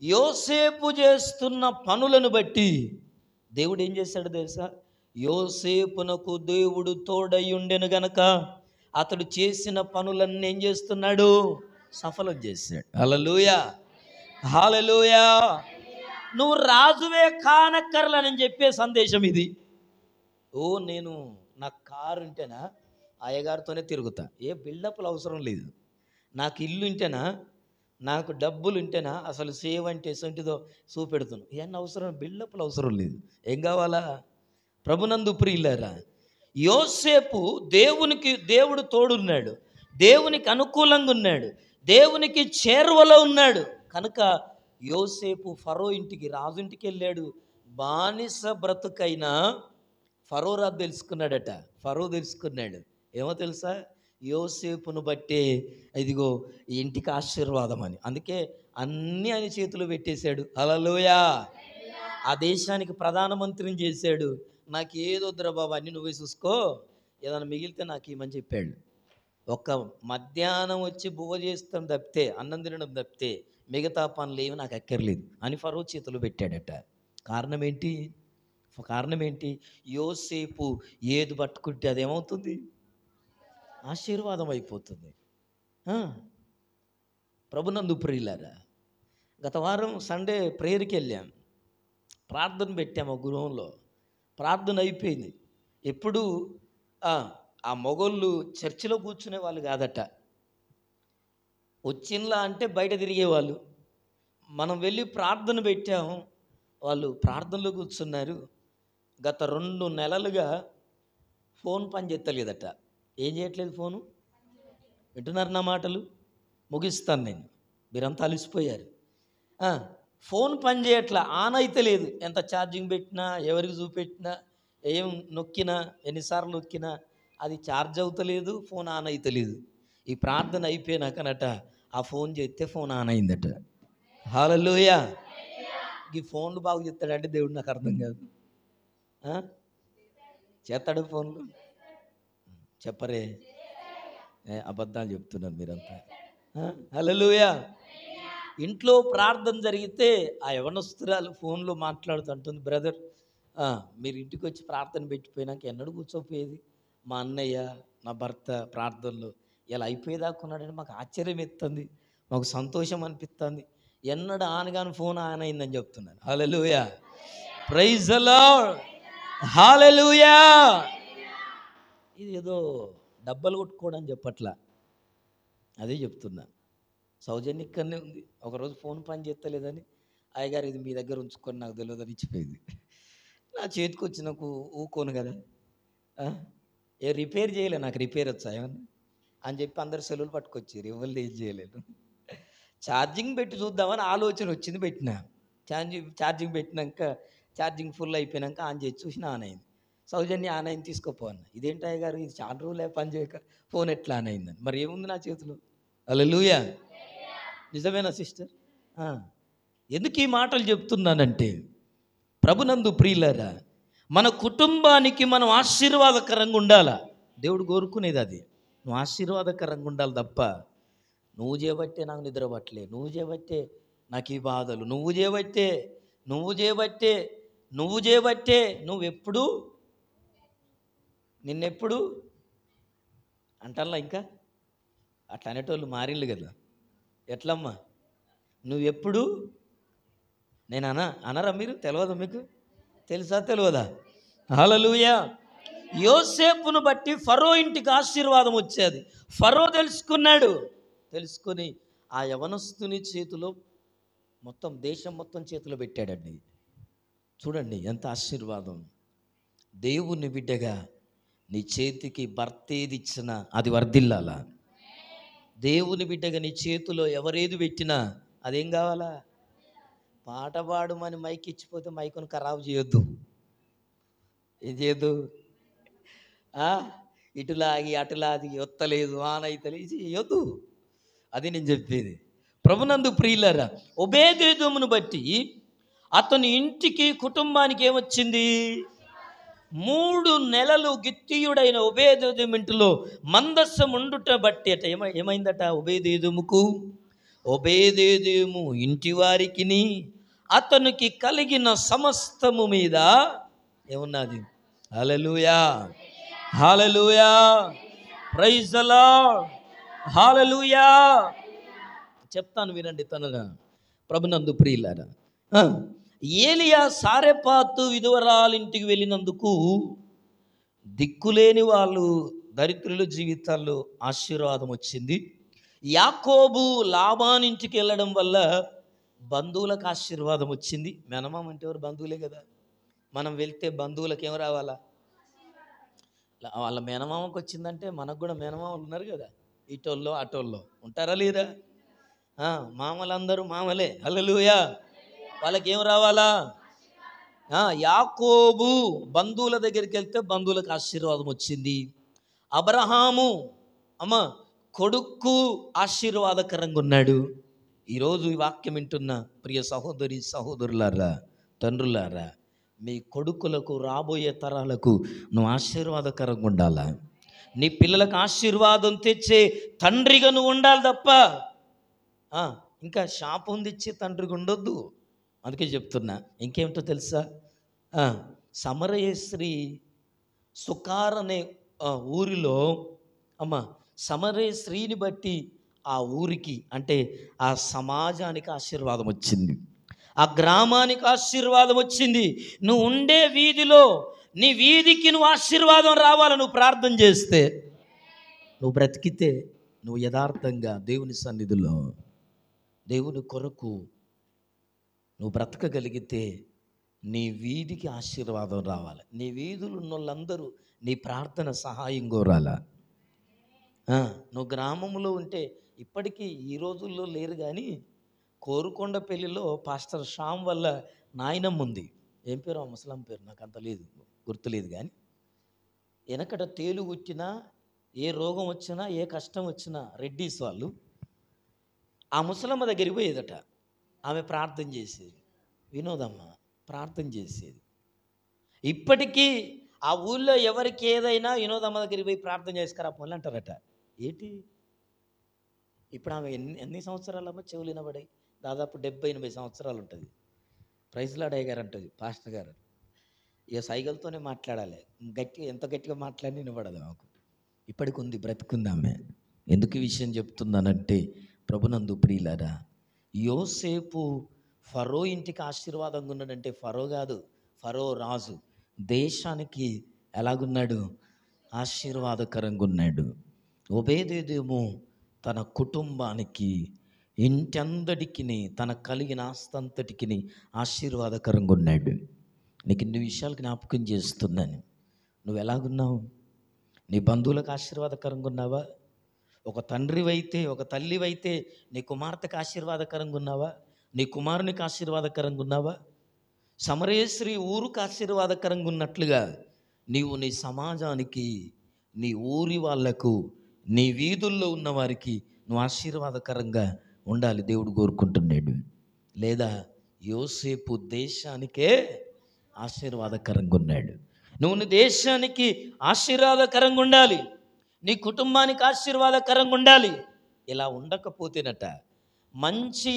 యోసేపు చేస్తున్న పనులను బట్టి దేవుడు ఏం చేశాడు తెలుసా? యోసేపునకు దేవుడు తోడై ఉండెను గనక అతడు చేసిన పనులన్నీ ఏం చేస్తున్నాడు? సఫలం చేశాడు. హల్లెలూయా. హల్లెలూయా. నువ్వు రాజువే కానక్కర్లేనని చెప్పే సందేశం ఇది. నేను నా కారు ఉంటేనా అయ్యగారితోనే తిరుగుతా, ఏ బిల్డప్లు అవసరం లేదు. నాకు ఇల్లు ఉంటేనా, నాకు డబ్బులు ఉంటేనా అసలు సేవ్ అంటే ఎసంటిదో చూపెడుతున్నాను. ఇవన్నీ అవసరం, బిల్డప్లు అవసరం లేదు. ఏం కావాలా? ప్రభునందు ప్రియులారా, యోసేపు దేవుడు తోడున్నాడు, దేవునికి అనుకూలంగా ఉన్నాడు, దేవునికి చేరువలో ఉన్నాడు కనుక యోసేపు ఫరో ఇంటికి, రాజు ఇంటికి వెళ్ళాడు. బానిస బ్రతుకైనా ఫరో రాజు తెలుసుకున్నాడట. ఫరో తెలుసుకున్నాడు ఏమో తెలుసా, యోసేపును బట్టే ఇదిగో ఈ ఇంటికి ఆశీర్వాదం అని. అందుకే అన్నీ ఆయన చేతిలో పెట్టేశాడు. హల్లెలూయా. ఆ దేశానికి ప్రధానమంత్రిని చేశాడు. నాకు ఏదొద్దురా బాబా, అన్నీ నువ్వే చూసుకో, ఏదైనా మిగిలితే నాకు ఇమ్మని చెప్పాడు. ఒక్క మధ్యాహ్నం వచ్చి బువ్వ చేస్తాం తప్పితే, అన్నం తినడం తప్పితే మిగతా పనులు ఏమి నాకు అక్కర్లేదు అని ఫరో చేతిలో పెట్టాడట. కారణం ఏంటి? యోసేపు ఏది పట్టుకుంటే అదేమవుతుంది, ఆశీర్వాదం అయిపోతుంది. ప్రభునందు ప్రియులారా, గత వారం సండే ప్రేయర్కి వెళ్ళాం, ప్రార్థన పెట్టాము గృహంలో. ప్రార్థన అయిపోయింది. ఎప్పుడు ఆ మొగోళ్ళు చర్చిలో కూర్చునే వాళ్ళు కాదట, వచ్చింలా అంటే బయట తిరిగేవాళ్ళు. మనం వెళ్ళి ప్రార్థన పెట్టాము, వాళ్ళు ప్రార్థనలో కూర్చున్నారు. గత 2 నెలలుగా ఫోన్ పని చేస్తలేదట. ఏం చేయట్లేదు ఫోను? వింటున్నారు నా మాటలు? ముగిస్తాను నేను, మీరంతా అలసిపోయారు. ఫోన్ పని చేయట్లా, ఆన్ అయితే లేదు. ఎంత ఛార్జింగ్ పెట్టినా, ఎవరికి చూపెట్టినా, ఏం నొక్కినా, ఎన్నిసార్లు నొక్కినా అది ఛార్జ్ అవుతలేదు, ఫోన్ ఆన్ అవుతలేదు. ఈ ప్రార్థన అయిపోయినాకనట ఆ ఫోన్ చేస్తే ఫోన్ ఆన్ అయిందట. హల్లెలూయా. ఈ ఫోన్లు బాగు చేస్తాడంటే దేవుడు నాకు అర్థం కాదు. చేస్తాడు ఫోన్లు? చెప్పరే, అబద్ధాలు చెప్తున్నారు మీరంతా. హల్లెలూయా. ఇంట్లో ప్రార్థన జరిగితే ఆ యవనస్తురాలు ఫోన్లో మాట్లాడుతుంటుంది, బ్రదర్ మీరు ఇంటికి వచ్చి ప్రార్థన పెట్టిపోయినాక ఎన్నడూ కూర్చోపోయేది, మా అన్నయ్య నా భర్త ప్రార్థనలో ఇలా అయిపోయేదాకున్నాడని మాకు ఆశ్చర్యం ఎత్తుంది, మాకు సంతోషం అనిపిస్తుంది. ఎన్నడూ ఆనగాని ఫోన్ ఆన్ అయిందని చెప్తున్నాను. Hallelujah. Praise the Lord. Hallelujah. ఇది ఏదో డబ్బలు కొట్టుకోవడం చెప్పట్లా, అదే చెప్తున్నా. సౌజన్య ఇక్కడనే ఉంది. ఒకరోజు ఫోన్ పని చేస్తలేదని, అయ్యగారు ఇది మీ దగ్గర ఉంచుకొని నాకు తెలియదని ఇచ్చిపోయింది. నా చేతికి వచ్చి నాకు ఊకోను కదా, రిపేర్ చేయలే, నాకు రిపేర్ వచ్చా ఏమన్నా అని చెప్పి అందరు సెలవులు పట్టుకొచ్చారు, ఎవరు ఏం చేయలేదు. ఛార్జింగ్ పెట్టి చూద్దామని ఆలోచన వచ్చింది, పెట్టినా. ఛార్జింగ్ పెట్టినాక ఛార్జింగ్ ఫుల్ అయిపోయినాక ఆన్ చేసి చూసిన ఆన్ అయింది. సౌజన్య ఆన్ అయింది, తీసుకోపోన్నా. ఇదేంటి అయ్యగారు ఇది చాలా రోజులే పని చేయక ఫోన్ ఎట్లా ఆన్ అయిందని. మరి ఏముంది నా చేతిలో? హల్లెలూయా. నిజమేనా సిస్టర్? ఎందుకు ఈ మాటలు చెప్తున్నానంటే, ప్రభునందు ప్రియులారా, మన కుటుంబానికి మనం ఆశీర్వాదకరంగా ఉండాలా. దేవుడు కోరుకునేది అది. నువ్వు ఆశీర్వాదకరంగా ఉండాలి తప్ప, నువ్వు చేయబట్టే నాకు నిద్ర పట్టలే, నువ్వు చేయబట్టే నాకు ఈ బాధలు, నువ్వు చేయబట్టే నువ్వెప్పుడు నిన్నెప్పుడు అంటల్లా. ఇంకా అట్లా అనేటోళ్ళు మారిళ్ళు కదా. ఎట్లమ్మా నువ్వెప్పుడు నేను అనరా మీరు? తెలియదా మీకు? తెలుసా తెలియదా? హల్లెలూయా. యోసేపును బట్టి ఫరో ఇంటికి ఆశీర్వాదం వచ్చేది. ఫరో తెలుసుకొని ఆ యవనస్తుని చేతిలో మొత్తం దేశం మొత్తం చేతిలో పెట్టాడండి. చూడండి ఎంత ఆశీర్వాదం. దేవుని బిడ్డగా నీ చేతికి భర్త ఏది ఇచ్చినా అది వర్ధిల్లాలా. దేవుని బిడ్డగా నీ చేతిలో ఎవరేది పెట్టినా అదేం కావాలా? పాట పాడమని మైక్ ఇచ్చిపోతే మైకును ఖరాబు చేయొద్దు. ఏం చేయొద్దు? ఇటులాగి అటులాగి ఒత్తలేదు, ఆనైతలేదు, ఇది చేయొద్దు. అది నేను చెప్పేది. ప్రభునందు ప్రియులారా, ఒబేదెదోమును బట్టి అతని ఇంటికి కుటుంబానికి ఏమొచ్చింది? 3 నెలలు గిత్తీయుడైన ఒబేదెదోము ఇంటిలో మందస్సం ఉండుట బట్టి అట ఏమైందట? ఒబేదెదోము ఇంటి వారికిని అతనికి కలిగిన సమస్తము మీద ఏమున్నది? Hallelujah. Hallelujah. Praise the Lord. Hallelujah. చెప్తాను వినండి. తనగా ప్రభునందు ప్రియులారా, ఏలియా సారెపాతు విధవరాలింటికి వెళ్ళినందుకు దిక్కులేని వాళ్ళు, దరిద్రుల జీవితాల్లో ఆశీర్వాదం వచ్చింది. యాకోబు లాబానింటికి వెళ్ళడం వల్ల బంధువులకు ఆశీర్వాదం వచ్చింది. మేనమామ అంటే ఎవరు? బంధువులే కదా. మనం వెళ్తే బంధువులకు ఏం రావాలా? వాళ్ళ మేనమామకు వచ్చిందంటే మనకు కూడా మేనమామలు ఉన్నారు కదా, ఇటోల్లో అటోల్లో ఉంటారా లేరా? మామలందరూ మామలే. హల్లెలూయా. వాళ్ళకి ఏం రావాలా? యాకోబు బంధువుల దగ్గరికి వెళ్తే బంధువులకు ఆశీర్వాదం వచ్చింది. అబ్రహాము కొడుకు ఆశీర్వాదకరంగా ఉన్నాడు. ఈరోజు ఈ వాక్యం వింటున్న ప్రియ సహోదరి సహోదరులారా, తండ్రులారా, మీ కొడుకులకు రాబోయే తరాలకు నువ్వు ఆశీర్వాదకరంగా ఉండాలా? నీ పిల్లలకు ఆశీర్వాదం తెచ్చే తండ్రిగా నువ్వు ఉండాలి తప్ప ఇంకా శాపం తెచ్చే తండ్రిగా ఉండొద్దు. అందుకే చెప్తున్నా. ఇంకేమిటో తెలుసా? సమరయశ్రీ సుకార్ అనే ఊరిలో సమరయశ్రీని బట్టి ఆ ఊరికి అంటే ఆ సమాజానికి ఆశీర్వాదం వచ్చింది, ఆ గ్రామానికి ఆశీర్వాదం వచ్చింది. నువ్వు ఉండే వీధిలో నీ వీధికి నువ్వు ఆశీర్వాదం రావాలి. నువ్వు ప్రార్థన చేస్తే, నువ్వు బ్రతికితే, నువ్వు యథార్థంగా దేవుని సన్నిధిలో దేవుని కొరకు నువ్వు బ్రతకగలిగితే నీ వీధికి ఆశీర్వాదం రావాలి. నీ వీధులు ఉన్న వాళ్ళందరూ నీ ప్రార్థన సహాయం కోరాలా? నువ్వు గ్రామంలో ఉంటే, ఇప్పటికీ ఈ రోజుల్లో లేరు కానీ కోరుకొండ పెళ్లిలో పాస్టర్ శ్యామ్ వల్ల నాయనమ్మ ఉంది. ఏం పేరు ఆ ముసలం పేరు నాకు అంత లేదు, గుర్తులేదు. కానీ వెనకట తేలు వచ్చినా, ఏ రోగం వచ్చినా, ఏ కష్టం వచ్చినా రెడ్డీస్ వాళ్ళు ఆ ముసలమ్మ దగ్గరికి పోయేదట. ఆమె ప్రార్థన చేసేది. వినోదమ్మ ప్రార్థన చేసేది. ఇప్పటికీ ఆ ఊళ్ళో ఎవరికి ఏదైనా వినోదమ్మ దగ్గరికి పోయి ప్రార్థన చేసుకురా పోలే అంటారట. ఏంటి ఇప్పుడు ఆమె ఎన్ని సంవత్సరాలమ్మా చెవులు వినబడాయి? దాదాపు 70-80 సంవత్సరాలు ఉంటుంది. ప్రైజ్లాడయ్య గారు అంటుంది పాస్టర్ గారు. ఇక సైగలతోనే మాట్లాడాలి, ఎంత గట్టిగా మాట్లాడి వినబడదు మాకు. ఇప్పటికి ఉంది, బ్రతుకుందామే. ఎందుకు ఈ విషయం చెప్తున్నానంటే, ప్రభునందు ప్రియులారా, యోసేపు ఫరో ఇంటికి ఆశీర్వాదంగా ఉన్నాడంటే, ఫరో కాదు, ఫరో రాజు దేశానికి ఎలాగున్నాడు? ఆశీర్వాదకరంగా ఉన్నాడు. ఒబేదేదేమో తన కుటుంబానికి, ఇంటందటికి, తన కలిగిన ఆస్తంతటికి ఆశీర్వాదకరంగా ఉన్నాడు. నీకు ఇన్ని విషయాలు జ్ఞాపకం చేస్తున్నాను. నువ్వు ఎలాగున్నావు? నీ బంధువులకు ఆశీర్వాదకరంగా ఉన్నావా? ఒక తండ్రివైతే, ఒక తల్లివైతే నీ కుమార్తెకు ఆశీర్వాదకరంగా ఉన్నావా? నీ కుమారునికి ఆశీర్వాదకరంగా ఉన్నావా? సమరయశ్రీ ఊరుకు ఆశీర్వాదకరంగా ఉన్నట్లుగా నీవు నీ సమాజానికి, నీ ఊరి వాళ్లకు, నీ వీధుల్లో ఉన్న వారికి నువ్వు ఆశీర్వాదకరంగా ఉండాలి. దేవుడు కోరుకుంటున్నాడు. లేదా యోసేపు దేశానికే ఆశీర్వాదకరంగా ఉన్నాడు. నువ్వు నీ దేశానికి ఆశీర్వాదకరంగా ఉండాలి, నీ కుటుంబానికి ఆశీర్వాదకరంగా ఉండాలి. ఇలా ఉండకపోతేనట మంచి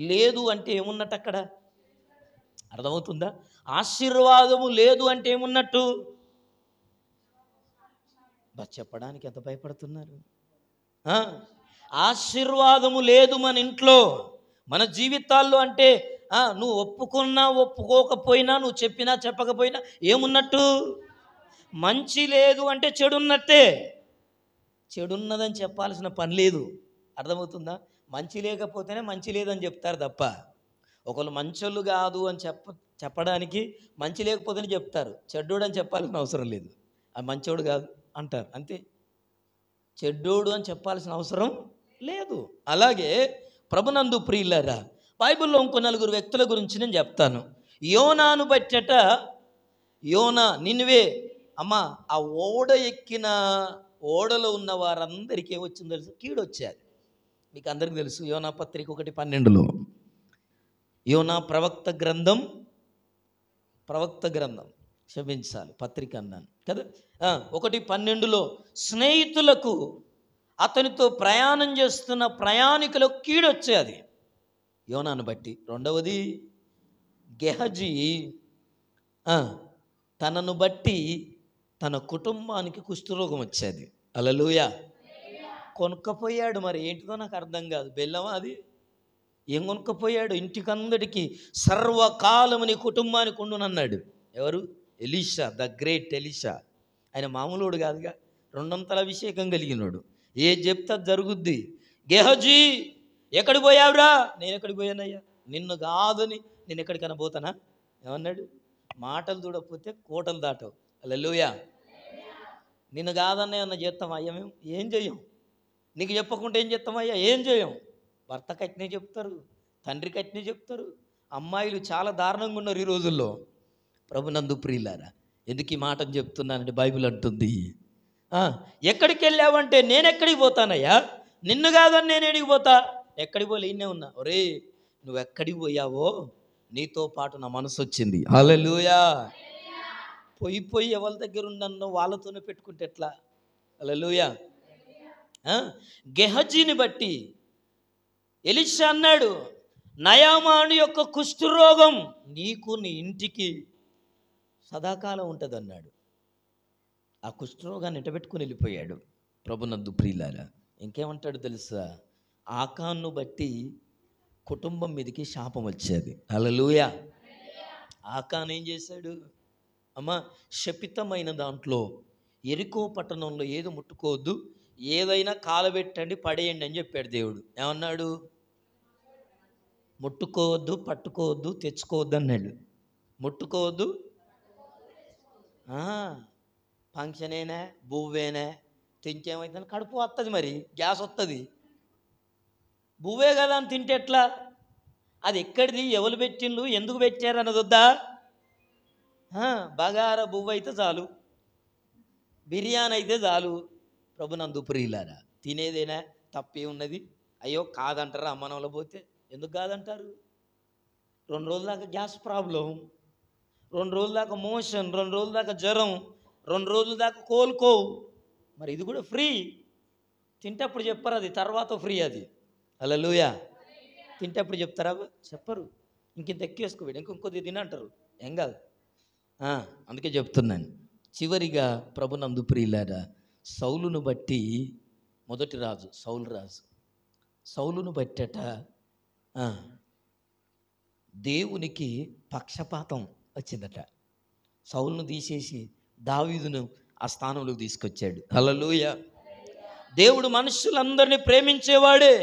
లేదు అంటే ఏమున్నట్టు? అక్కడ అర్థమవుతుందా? ఆశీర్వాదము లేదు అంటే ఏమున్నట్టు? చెప్పడానికి ఎంత భయపడుతున్నారు? ఆశీర్వాదము లేదు మన ఇంట్లో, మన జీవితాల్లో అంటే నువ్వు ఒప్పుకున్నా ఒప్పుకోకపోయినా, నువ్వు చెప్పినా చెప్పకపోయినా ఏమున్నట్టు? మంచి లేదు అంటే చెడున్నట్టే. చెడున్నదని చెప్పాల్సిన పని లేదు. అర్థమవుతుందా? మంచి లేకపోతేనే మంచి లేదని చెప్తారు తప్ప, ఒకళ్ళు మంచోళ్ళు కాదు అని చెప్పడానికి మంచి లేకపోతేనే చెప్తారు. చెడ్డోడు అని చెప్పాల్సిన అవసరం లేదు. అది మంచోడు కాదు అంటారు అంతే. చెడ్డోడు అని చెప్పాల్సిన అవసరం లేదు. అలాగే ప్రభునందు ప్రియులారా, బైబిల్లో ఇంకో 4 వ్యక్తుల గురించి నేను చెప్తాను. యోనాను బట్టట, యోనా నినివే ఆ ఓడ ఎక్కిన ఓడలో ఉన్న వారందరికీ ఏమొచ్చిందో తెలుసు? కీడొచ్చారు. మీకు అందరికీ తెలుసు. యోనా పత్రిక 1:12 యోనా ప్రవక్త గ్రంథం క్షమించాలి, పత్రిక అన్నాను కదా. 1:12 స్నేహితులకు, అతనితో ప్రయాణం చేస్తున్న ప్రయాణికులకు కీడొచ్చేది యోనాను బట్టి. రెండవది గెహజీ తనను బట్టి తన కుటుంబానికి కుష్ఠరోగం వచ్చేది. హల్లెలూయా. కొనుక్కపోయాడు, మరి ఏంటిదో నాకు అర్థం కాదు. బెల్లమా అది? ఏం కొనుక్కపోయాడు? ఇంటికందడికి సర్వకాలము నీ కుటుంబానికి ఉండునన్నాడు. ఎవరు? Elisha, the great Elisha. ఆయన మామూలుడు కాదుగా, 200 అభిషేకం కలిగినోడు. ఏ చెప్తా జరుగుద్ది. గెహజీ ఎక్కడికి పోయావురా? నేను ఎక్కడికి పోయానయ్యా? నిన్ను కాదని నేను ఎక్కడికైనా పోతానా? ఏమన్నాడు? మాటలు చూడకపోతే కోటలు దాటవు. హల్లెలూయా. నిన్ను కాదన్న ఏమన్నా చేస్తామయ్యా మేము? ఏం చెయ్యం. నీకు చెప్పకుండా ఏం చేస్తామయ్యా? ఏం చేయం. భర్త కట్నే చెప్తారు, తండ్రి కట్నే చెప్తారు. అమ్మాయిలు చాలా దారుణంగా ఉన్నారు ఈ రోజుల్లో. ప్రభునందు ప్రియులారా, ఎందుకు ఈ మాటను చెప్తున్నానంటే బైబిల్ అంటుంది, ఎక్కడికి వెళ్ళావంటే నేను ఎక్కడికి పోతానయ్యా, నిన్ను కాదని నేను ఎడికి పోతా. ఎక్కడికి పోలే, ఇన్నే ఉన్నా. ఒరే నువ్వు ఎక్కడికి పోయావో నీతో పాటు నా మనసు వచ్చింది. హల్లెలూయా. పోయి ఎవరి దగ్గర ఉండన్నో వాళ్ళతోనే పెట్టుకుంటే ఎట్లా? హల్లెలూయా. గెహజీని బట్టి ఎలీషా అన్నాడు, నయామాను యొక్క కుష్ఠరోగం నీకు నీ ఇంటికి సదాకాలం ఉంటుంది అన్నాడు. ఆ కుష్ఠరోగాన్ని ఎంటబెట్టుకుని వెళ్ళిపోయాడు. ప్రభునందు ప్రియులారా, ఇంకేమంటాడు తెలుసా? ఆకాన్ను బట్టి కుటుంబం మీదకి శాపం వచ్చేది. హల్లెలూయా. ఆకాన్ ఏం చేశాడు? అమ్మ, శపితమైన దాంట్లో ఎరికో పట్టణంలో ఏది ముట్టుకోవద్దు, ఏదైనా కాలబెట్టండి పడేయండి అని చెప్పాడు దేవుడు. ఏమన్నాడు? ముట్టుకోవద్దు, పట్టుకోవద్దు, తెచ్చుకోవద్దు అన్నాడు. ముట్టుకోవద్దు, ఫంక్షనేనా, బువ్వేనా, తించేమైందని కడుపు వస్తుంది, మరి గ్యాస్ వస్తుంది. బువ్వే కదా అని తింటే ఎట్లా? అది ఎక్కడిది, ఎవరు పెట్టిండ్రు, ఎందుకు పెట్టారు అన్నది వద్దా? బగారా బువ్వ అయితే చాలు, బిర్యానీ అయితే చాలు. ప్రభునందు ప్రియులారా, తినేదేనా, తప్పే ఉన్నది? అయ్యో కాదంటారా అమ్మనంలో పోతే? ఎందుకు కాదంటారు? 2 రోజుల దాకా గ్యాస్ ప్రాబ్లం, 2 రోజుల దాకా మోషన్, 2 రోజుల దాకా జ్వరం, 2 రోజుల దాకా కోలుకోవు. మరి ఇది కూడా ఫ్రీ. తింటప్పుడు చెప్పరు, అది తర్వాత ఫ్రీ అది. హల్లెలూయా. తింటప్పుడు చెప్తారా? చెప్పరు. ఇంకింత ఎక్కువేసుకోబెట్టి ఇంకొద్ది తినంటారు, ఏం కాదు. అందుకే చెప్తున్నాను. చివరిగా ప్రభునందు ప్రియులారా, సౌలును బట్టి, మొదటి రాజు సౌలు రాజు, సౌలును బట్టట దేవునికి పక్షపాతం వచ్చిందట. సౌలును తీసేసి దావీదును ఆ స్థానంలోకి తీసుకొచ్చాడు. హల్లెలూయా. దేవుడు మనుషులందరినీ ప్రేమించేవాడే.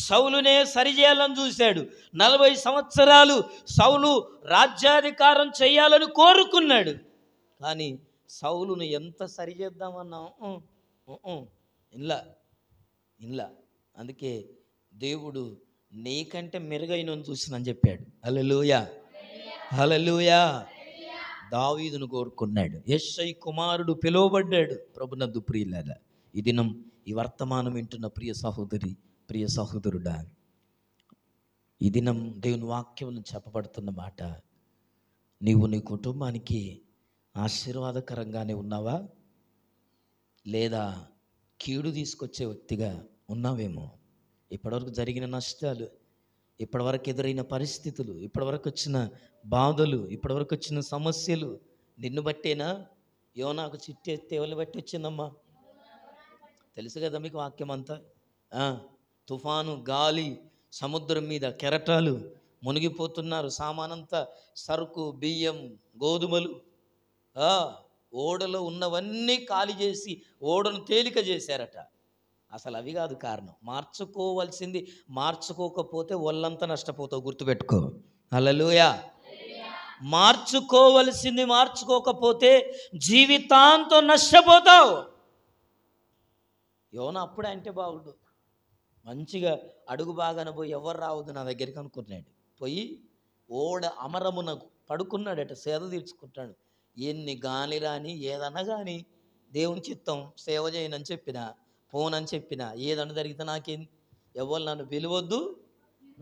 సౌలునే సరిచేయాలని చూశాడు. 40 సంవత్సరాలు సౌలు రాజ్యాధికారం చేయాలని కోరుకున్నాడు. కానీ సౌలును ఎంత సరిచేద్దామన్నా ఇంలా. అందుకే దేవుడు నీకంటే మెరుగైన చూసినని చెప్పాడు. హల్లెలూయా. హల్లెలూయా. దావీదును కోరుకున్నాడు. యెష్షయి కుమారుడు పిలువబడ్డాడు. ప్రభునందు ప్రియులారా, ఈ దినం ఈ వర్తమానం వింటున్న ప్రియ సహోదరి, ప్రియ సహోదరుడా, ఈ దినం దేవుని వాక్యం చెప్పబడుతున్న మాట, నీవు నీ కుటుంబానికి ఆశీర్వాదకరంగానే ఉన్నావా, లేదా కీడు తీసుకొచ్చే వ్యక్తిగా ఉన్నావేమో? ఇప్పటివరకు జరిగిన నష్టాలు, ఇప్పటివరకు ఎదురైన పరిస్థితులు, ఇప్పటివరకు వచ్చిన బాధలు, ఇప్పటివరకు వచ్చిన సమస్యలు నిన్ను బట్టేనా? యోనాకు చిట్టెత్తే ఎవరిని బట్టి వచ్చిందమ్మా? తెలుసు కదా మీకు వాక్యం అంతా. తుఫాను, గాలి, సముద్రం మీద కెరటాలు, మునిగిపోతున్నారు. సామానంతా, సరుకు, బియ్యం, గోధుమలు, ఓడలో ఉన్నవన్నీ ఖాళీ చేసి ఓడను తేలిక చేశారట. అసలు అవి కాదు కారణం. మార్చుకోవాల్సింది మార్చుకోకపోతే ఒళ్ళంతా నష్టపోతావు, గుర్తుపెట్టుకో. హల్లెలూయా. మార్చుకోవలసింది మార్చుకోకపోతే జీవితాంతం నష్టపోతావు. యోనా అప్పుడే అంటే బాగుండు, మంచిగా అడుగు బాగానే పోయి ఎవరు రావద్దు నా దగ్గరికి అనుకున్నాడు. పోయి ఓడ అమరమున పడుకున్నాడట, సేద తీర్చుకుంటాడు. ఎన్ని గాలి రాని ఏదన్నా కానీ దేవుని చిత్తం, సేవ చేయనని చెప్పిన, పోనని చెప్పిన, ఏదన్నా జరిగితే నాకేంది, ఎవరు నన్ను పిలవద్దు,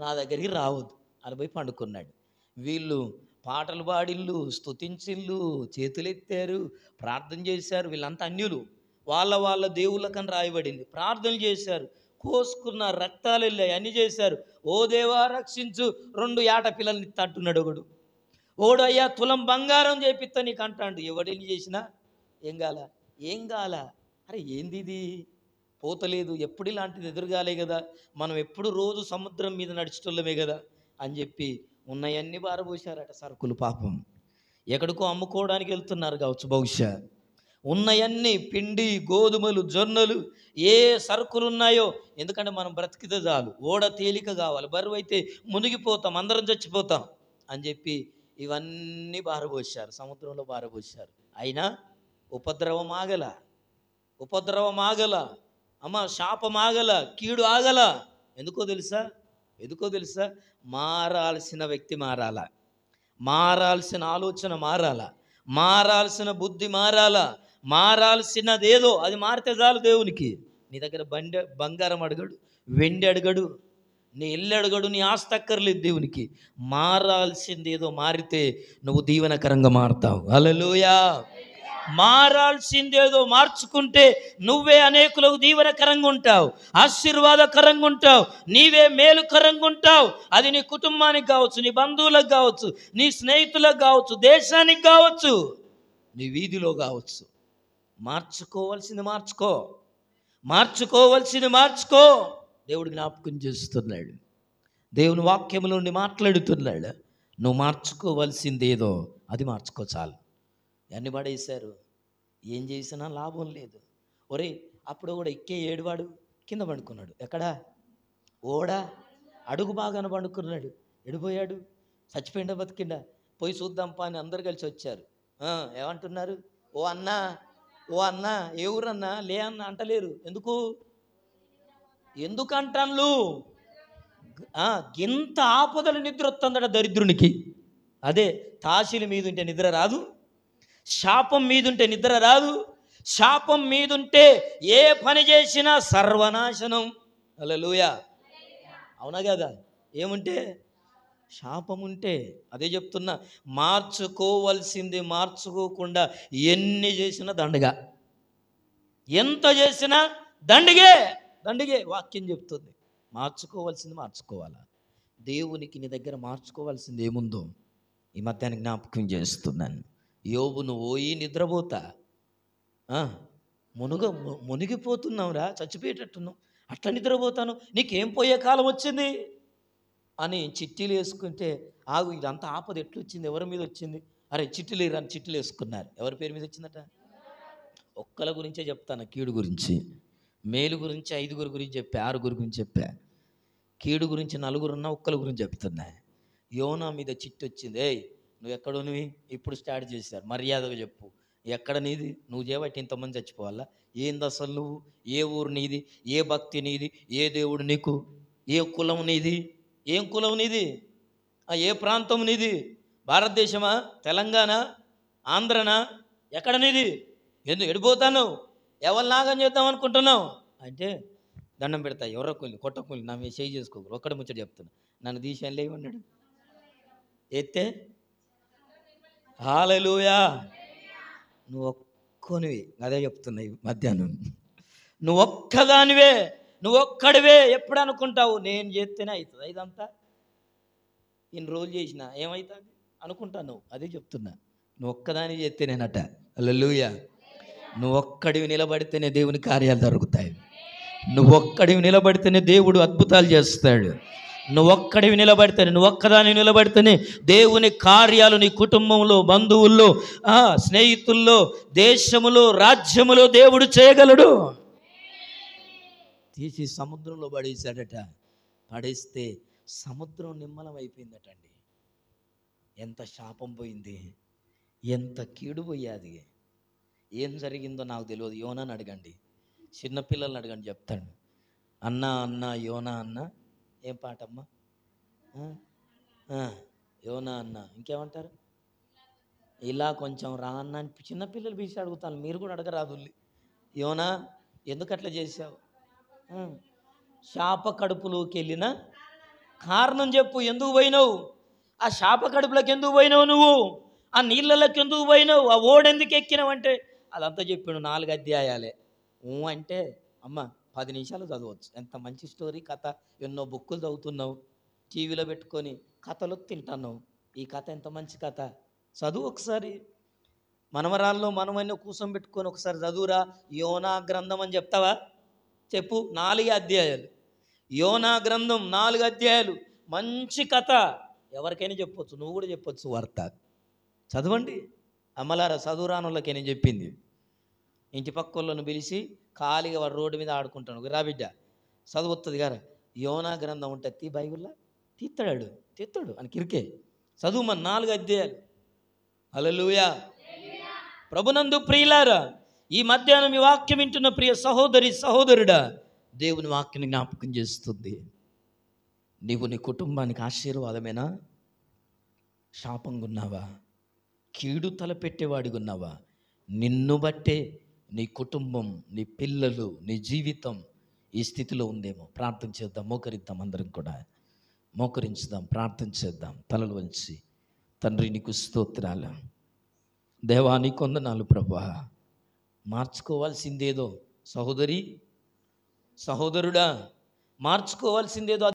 నా దగ్గరికి రావద్దు అని పోయి పండుకున్నాడు. వీళ్ళు పాటలు పాడిళ్ళు, స్తుతించిళ్ళు, చేతులెత్తారు, ప్రార్థన చేశారు. వీళ్ళంతా అన్యులు, వాళ్ళ దేవుళ్ళకని రాయబడింది. ప్రార్థనలు చేశారు, కోసుకున్నారు, రక్తాలు వెళ్ళాయి, అన్నీ చేశారు. ఓ దేవా రక్షించు, 2 ఏట పిల్లల్ని తట్టున్నాడు ఒకడు. ఓడయ్యా తులం బంగారం చేపిస్తా నీకు అంటాడు. ఎవడేం చేసినా ఏం కాల. అరే ఏంది ఇది, పోతలేదు, ఎప్పుడు ఇలాంటిది ఎదురుగాలే కదా, మనం ఎప్పుడు రోజు సముద్రం మీద నడిచేటోళ్ళమే కదా అని చెప్పి ఉన్నాయన్నీ బారబోసారట సరుకులు. పాపం ఎక్కడికో అమ్ముకోవడానికి వెళ్తున్నారు కావచ్చు బహుశా. ఉన్నయన్నీ పిండి, గోధుమలు, జొన్నలు, ఏ సరుకులు ఉన్నాయో, ఎందుకంటే మనం బ్రతికితే చాలు, ఓడ తేలిక కావాలి, బరువు అయితే మునిగిపోతాం, అందరం చచ్చిపోతాం అని చెప్పి ఇవన్నీ బారబోసారు, సముద్రంలో బారబోసారు. అయినా ఉపద్రవం ఆగల, ఉపద్రవం ఆగల, శాపం ఆగల, కీడు ఆగల. ఎందుకో తెలుసా? మారాల్సిన వ్యక్తి మారాల, మారాల్సిన ఆలోచన మారాల, మారాల్సిన బుద్ధి మారాల, మారాల్సినదేదో అది మారితే చాలు దేవునికి. నీ దగ్గర బంగారం అడగడు, వెండి అడగడు, నీ ఇల్లు అడగడు, నీ ఆస్తి అక్కర్లేదు దేవునికి. మారాల్సింది ఏదో మారితే నువ్వు దీవెనకరంగా మారుతావు. హల్లెలూయా. మారాల్సిందేదో మార్చుకుంటే నువ్వే అనేకులకు దీవెనకరంగా ఉంటావు, ఆశీర్వాదకరంగా ఉంటావు, నీవే మేలుకరంగా ఉంటావు. అది నీ కుటుంబానికి కావచ్చు, నీ బంధువులకు కావచ్చు, నీ స్నేహితులకు కావచ్చు, దేశానికి కావచ్చు, నీ వీధిలో కావచ్చు. మార్చుకోవలసింది మార్చుకో. దేవుడు జ్ఞాపకం చేస్తున్నాడు, దేవుని వాక్యముల నుండి మాట్లాడుతున్నాడు. నువ్వు మార్చుకోవలసింది ఏదో అది మార్చుకో చాలు. అన్ని పడేశారు, ఏం చేసినా లాభం లేదు. ఒరే, అప్పుడు కూడా ఎక్కే ఏడువాడు కింద పండుకున్నాడు. ఎక్కడా? ఓడా అడుగు బాగానే పండుకున్నాడు. ఎడిపోయాడు? చచ్చిపోయిండా బతికిండా? పోయి చూద్దాంపా అని అందరు కలిసి వచ్చారు. ఏమంటున్నారు? ఓ అన్నా ఏ ఊరన్నా? లే అన్న అంటలేరు. ఎందుకంటాను? ఇంత ఆపదలు నిద్ర వస్తుందట దరిద్రునికి. అదే తాశీల మీద ఉంటే నిద్ర రాదు, శాపం మీదుంటే నిద్ర రాదు, శాపం మీదుంటే ఏ పని చేసినా సర్వనాశనం. హల్లెలూయా. అవునా కదా? ఏముంటే? శాపం ఉంటే. అదే చెప్తున్నా, మార్చుకోవలసింది మార్చుకోకుండా ఎన్ని చేసినా దండగా, ఎంత చేసినా దండిగే. వాక్యం చెప్తుంది. మార్చుకోవాల్సింది మార్చుకోవాలా. దేవునికి నీ దగ్గర మార్చుకోవాల్సింది ఏముందో ఈ మధ్యాహ్నం జ్ఞాపకం చేస్తున్నాను. యోబును పోయి నిద్రపోతా, మునిగిపోతున్నావురా, చచ్చిపోయేటట్టున్నావు, అట్లా నిద్రపోతాను, నీకేం పోయే కాలం వచ్చింది అని చిట్టీలు వేసుకుంటే, ఆగు, ఇదంతా ఆపద ఎట్లొచ్చింది, ఎవరి మీద వచ్చింది? అరే చిట్టీలు వేయరాని చిట్టీలు వేసుకున్నారు. ఎవరి పేరు మీద వచ్చిందట? ఒక్కల గురించే చెప్తాను, కీడు గురించి. మేలు గురించి 5 గురించి చెప్పా, 6 గురించి చెప్పా. కీడు గురించి 4 ఒక్కల గురించి చెప్తున్నా. యోనా మీద చిట్టి వచ్చింది. ఏయ్, నువ్వు ఎక్కడో నువ్వు ఇప్పుడు స్టార్ట్ చేశారు, మర్యాదగా చెప్పు, ఎక్కడ నీది? నువ్వు చేయబట్టి ఇంతమంది చచ్చిపోవాలా? ఏంది అసలు నువ్వు? ఏ ఊరు నీది? ఏ భక్తి నీది? ఏ దేవుడు నీకు? ఏ కులం నీది? ఏం కులం నీది? ఏ ప్రాంతం నీది? భారతదేశమా? తెలంగాణ? ఆంధ్రనా? ఎక్కడ నీది? ఎందుకు ఎడిపోతాను? ఎవరు నాగం చేద్దాం అనుకుంటున్నావు అంటే దండం పెడతా. ఎవరో కూలి కొట్టకూలి నా మీద చేయి చేసుకోకూడదు. ఒక్కడే ముచ్చట చెప్తున్నా. నన్ను తీసేయాలి ఏమన్నాడు? ఎత్తే హల్లెలూయా. నువ్వు ఒక్కనివి, అదే చెప్తున్నాయి మధ్యాహ్నం. నువ్వు ఒక్కదానివే, నువ్వు ఒక్కడివే. ఎప్పుడు అనుకుంటావు నేను చేస్తేనే అవుతుంది ఇదంతా, ఇన్ని రోజులు చేసినా ఏమవుతుంది అనుకుంటాను. అదే చెప్తున్నా, నువ్వు ఒక్కదాని చేస్తేనేనట. హల్లెలూయా. నువ్వు ఒక్కడివి నిలబడితేనే దేవుని కార్యాలు జరుగుతాయి. నువ్వు ఒక్కడివి నిలబడితేనే దేవుడు అద్భుతాలు చేస్తాడు. నువ్వు ఒక్కడివి నిలబడితేనే, నువ్వు ఒక్కదాని నిలబడితేనే దేవుని కార్యాలు నీ కుటుంబంలో, బంధువుల్లో, స్నేహితుల్లో, దేశములో, రాజ్యములో దేవుడు చేయగలడు. తీసి సముద్రంలో పడేశాడట. పడేస్తే సముద్రం నిమ్మలం అయిపోయిందటండి. ఎంత శాపం పోయింది, ఎంత కీడు పోయాది. ఏం జరిగిందో నాకు తెలియదు. యోనాని అడగండి, చిన్నపిల్లల్ని అడగండి, చెప్తాడు. అన్నా యోనా అన్న. ఏం పాటమ్మా? యోనా అన్న. ఇంకేమంటారు? ఇలా కొంచెం రా అన్న అని చిన్నపిల్లలు పిలిచి అడుగుతాను. మీరు కూడా అడగరాదు. యోనా ఎందుకు అట్లా చేశావు? శాప కడుపులోకి వెళ్ళిన కారణం చెప్పు. ఎందుకు పోయినావు? ఆ శాప కడుపులోకి ఎందుకు పోయినావు? నువ్వు ఆ నీళ్ళలోకి ఎందుకు పోయినావు? ఆ ఓడెందుకు ఎక్కినావు అంటే అదంతా చెప్పాడు. 4 అధ్యాయాలే. అంటే అమ్మ 10 నిమిషాలు చదవచ్చు. ఎంత మంచి స్టోరీ, కథ. ఎన్నో బుక్కులు చదువుతున్నావు, టీవీలో పెట్టుకొని కథలు తింటున్నావు. ఈ కథ ఎంత మంచి కథ, చదువు ఒకసారి. మనవరాల్లో మనమన్నీ కూర్చోబెట్టుకొని ఒకసారి చదువురా. యోనా గ్రంథం అని చెప్తావా? చెప్పు. 4 అధ్యాయాలు. యోనా గ్రంథం 4 అధ్యాయాలు. మంచి కథ. ఎవరికైనా చెప్పొచ్చు, నువ్వు కూడా చెప్పొచ్చు. వార్త చదవండి. అమ్మలారా, చదువురాని వాళ్ళకే నేను చెప్పింది. ఇంటి పక్క వాళ్ళను పిలిచి ఖాళీగా వాడు రోడ్డు మీద ఆడుకుంటాను, రా బిడ్డ చదువుతుంది గారా, యోనా గ్రంథం ఉంటుంది బైబిల్లో, తీస్తాడు అని కిరికే. చదువుమని 4 అధ్యాయాలు. హల్లెలూయా. ప్రభునందు ప్రియులారా, ఈ మధ్యాహ్నం ఈ వాక్యం వింటున్న ప్రియ సహోదరి సహోదరుడా, దేవుని వాక్యం జ్ఞాపకం చేస్తుంది. నీవు నీ కుటుంబానికి ఆశీర్వాదమేనా? శాపంగా ఉన్నావా? కీడు తలపెట్టేవాడిగా ఉన్నావా? నిన్ను బట్టే నీ కుటుంబం, నీ పిల్లలు, నీ జీవితం ఈ స్థితిలో ఉందేమో. ప్రార్థన చేద్దాం, మోకరిద్దాం, అందరం కూడా మోకరించుదాం, ప్రార్థన చేద్దాం. తలలు వంచి, తండ్రి నీకు స్తోత్రాలు, దేవా నీకు వందనాలు ప్రభువా. మార్చుకోవాల్సిందేదో సహోదరి సహోదరుడా, మార్చుకోవాల్సిందేదో